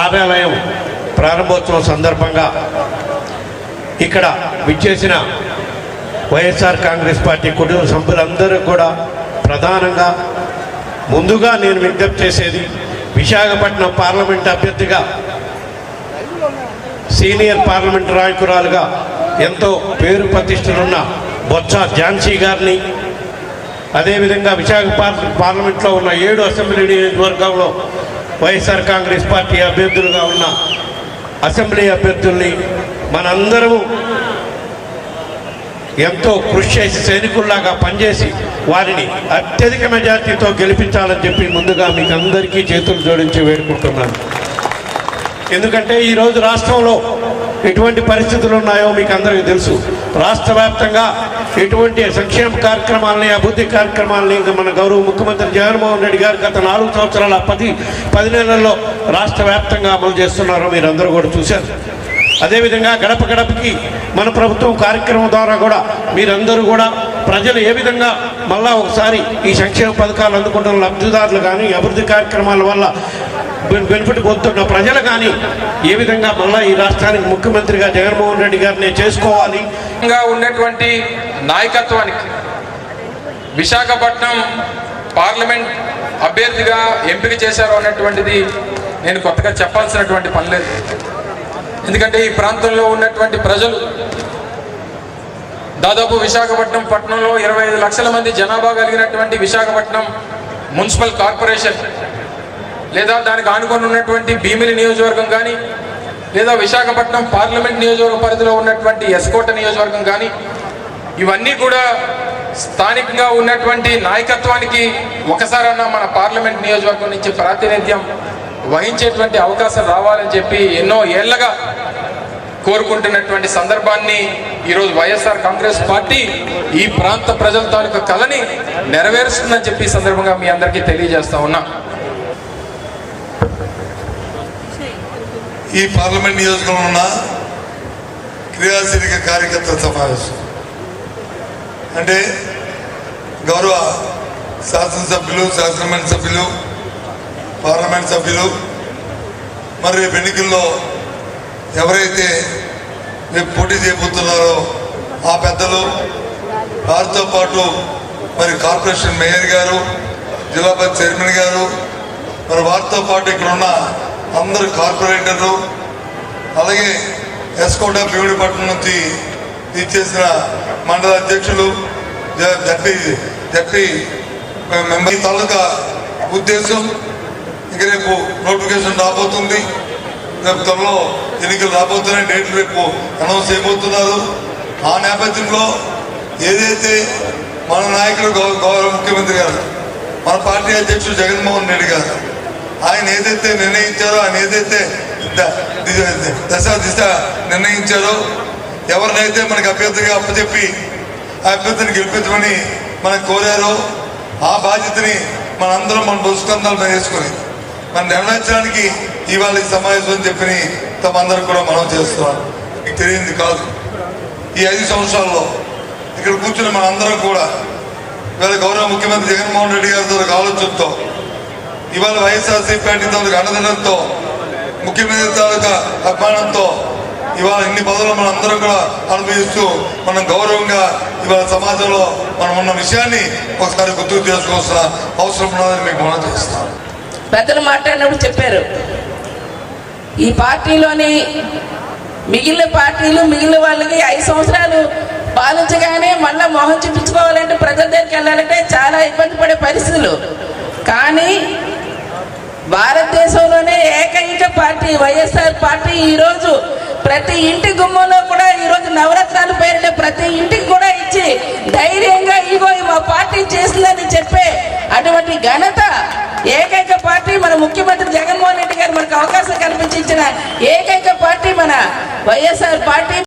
కార్యాలయం ప్రారంభోత్సవం సందర్భంగా ఇక్కడ విచ్చేసిన వైఎస్ఆర్ కాంగ్రెస్ పార్టీ కుటుంబ సభ్యులందరూ కూడా ప్రధానంగా ముందుగా నేను విజ్ఞప్తి చేసేది, విశాఖపట్నం పార్లమెంట్ అభ్యర్థిగా సీనియర్ పార్లమెంట్ నాయకురాలుగా ఎంతో పేరు ప్రతిష్టలున్న బొత్స ఝాన్సీ గారిని, అదేవిధంగా విశాఖ పార్లమెంట్లో ఉన్న 7 అసెంబ్లీ నియోజకవర్గంలో వైఎస్ఆర్ కాంగ్రెస్ పార్టీ అభ్యర్థులుగా ఉన్న అసెంబ్లీ అభ్యర్థుల్ని మనందరము ఎంతో కృషి చేసి సైనికుల్లాగా పనిచేసి వారిని అత్యధిక మెజార్టీతో గెలిపించాలని చెప్పి ముందుగా మీకు అందరికీ చేతులు జోడించి వేడుకుంటున్నాను. ఎందుకంటే ఈరోజు రాష్ట్రంలో ఎటువంటి పరిస్థితులు ఉన్నాయో మీకు అందరికీ తెలుసు. రాష్ట్ర వ్యాప్తంగా ఎటువంటి సంక్షేమ కార్యక్రమాలని, అభివృద్ధి కార్యక్రమాలని మన గౌరవ ముఖ్యమంత్రి జగన్మోహన్ రెడ్డి గారు గత 4 సంవత్సరాల 10 నెలల్లో రాష్ట్ర వ్యాప్తంగా అమలు చేస్తున్నారో మీరందరూ కూడా చూశారు. అదేవిధంగా గడప గడపకి మన ప్రభుత్వం కార్యక్రమం ద్వారా కూడా మీరందరూ కూడా ప్రజలు ఏ విధంగా మళ్ళా ఒకసారి ఈ సంక్షేమ పథకాలు అందుకుంటున్న లబ్ధిదారులు కానీ, అభివృద్ధి కార్యక్రమాల వల్ల బెనిఫిట్ పొందుతున్న ప్రజలు కానీ ఏ విధంగా మళ్ళీ ఈ రాష్ట్రానికి ముఖ్యమంత్రిగా జగన్మోహన్ రెడ్డి గారిని చేసుకోవాలి ఉన్నటువంటి నాయకత్వానికి విశాఖపట్నం పార్లమెంట్ అభ్యర్థిగా ఎంపిక చేశారు అన్నటువంటిది నేను కొత్తగా చెప్పాల్సినటువంటి పని లేదు. ఎందుకంటే ఈ ప్రాంతంలో ఉన్నటువంటి ప్రజలు దాదాపు విశాఖపట్నం పట్టణంలో 25 లక్షల మంది జనాభా కలిగినటువంటి విశాఖపట్నం మున్సిపల్ కార్పొరేషన్ లేదా దానికి ఆనుకొని ఉన్నటువంటి భీమిలి నియోజకవర్గం కానీ, లేదా విశాఖపట్నం పార్లమెంట్ నియోజకవర్గ పరిధిలో ఉన్నటువంటి ఎస్కోట నియోజకవర్గం కానీ, ఇవన్నీ కూడా స్థానికంగా ఉన్నటువంటి నాయకత్వానికి ఒకసారన్నా మన పార్లమెంట్ నియోజకవర్గం నుంచి ప్రాతినిధ్యం వహించేటువంటి అవకాశం రావాలని చెప్పి ఎన్నో ఏళ్లగా కోరుకుంటున్నటువంటి సందర్భాన్ని ఈరోజు వైఎస్ఆర్ కాంగ్రెస్ పార్టీ ఈ ప్రాంత ప్రజల తాలూకా కళని నెరవేరుస్తుందని చెప్పి ఈ సందర్భంగా మీ అందరికీ తెలియజేస్తా ఉన్నా. ఈ పార్లమెంట్ నియోజకవర్గంలో ఉన్న క్రియాశీలక కార్యకర్తల సమావేశం అంటే గౌరవ శాసనసభ్యులు, శాసనమండలి సభ్యులు, పార్లమెంట్ సభ్యులు, మరి రేపు ఎన్నికల్లో ఎవరైతే రేపు పోటీ చేయబోతున్నారో ఆ పెద్దలు, వారితో పాటు మరి కార్పొరేషన్ మేయర్ గారు, జిల్లా పరిషత్ చైర్మన్ గారు, మరి వారితో పాటు ఇక్కడ ఉన్న అందరు కార్పొరేటర్లు, అలాగే ఎస్కోట భీముడిపట్నం నుంచి ఇచ్చేసిన మండల అధ్యక్షులు, జడ్పీ మెంబర్ తాలూకా ఉద్దేశం ఇంక రేపు నోటిఫికేషన్ రాబోతుంది. రేపు త్వరలో ఎన్నికలు రాబోతున్నాయి, డేట్లు రేపు అనౌన్స్ చేయబోతున్నారు. ఆ నేపథ్యంలో ఏదైతే మన నాయకులు గౌరవ ముఖ్యమంత్రి గారు, మన పార్టీ అధ్యక్షుడు జగన్మోహన్ రెడ్డి గారు ఆయన ఏదైతే నిర్ణయించారో, ఆయన ఏదైతే దిశ నిర్ణయించారో, ఎవరినైతే మనకు అభ్యర్థిగా అప్పచెప్పి ఆ అభ్యర్థిని గెలిపించమని మనకు కోరారో ఆ బాధ్యతని మనందరం మన పుస్తకాల మీద వేసుకొని మనం నెరవేర్చడానికి ఇవాళ ఈ సమావేశం అని చెప్పి తమందరూ కూడా మనం చేస్తున్నాం. మీకు తెలియంది కాదు, ఈ 5 సంవత్సరాల్లో ఇక్కడ కూర్చుని మనందరం కూడా ఇవాళ గౌరవ ముఖ్యమంత్రి జగన్మోహన్ రెడ్డి గారితో ఆలోచనతో, ఇవాళ వైఎస్ఆర్సీ పార్టీతో అండదండలతో, ముఖ్యమంత్రి తాలూకా అభిమానంతో ఇవాళ ఇన్ని పదవులు మనం అందరం కూడా అనుభవిస్తూ మనం గౌరవంగా ఇవాళ సమాజంలో మనం ఉన్న విషయాన్ని ఒకసారి గుర్తుకు చేసుకోవాల్సిన అవసరం ఉన్నదని మీకు మనం చేస్తాం. పెద్దలు మాట్లాడినప్పుడు చెప్పారు, ఈ పార్టీలోని మిగిలిన పార్టీలు మిగిలిన వాళ్ళకి 5 సంవత్సరాలు పాలించగానే మళ్ళీ మొహం చూపించుకోవాలంటే ప్రజల దగ్గరికి వెళ్ళాలంటే చాలా ఇబ్బంది పడే పరిస్థితులు. కానీ భారతదేశంలోనే ఏకైక పార్టీ వైఎస్ఆర్ పార్టీ ఈరోజు ప్రతి ఇంటి గుమ్మంలో కూడా ఈరోజు నవరత్నాల పేరునే ప్రతి ఇంటికి కూడా ఇచ్చి ధైర్యంగా ఇగో మా పార్టీ చేసిందని చెప్పే అటువంటి ఘనత ఏకైక పార్టీ మన ముఖ్యమంత్రి జగన్మోహన్ రెడ్డి గారు మనకు అవకాశం కల్పించిన ఏకైక పార్టీ మన వైఎస్ఆర్ పార్టీ.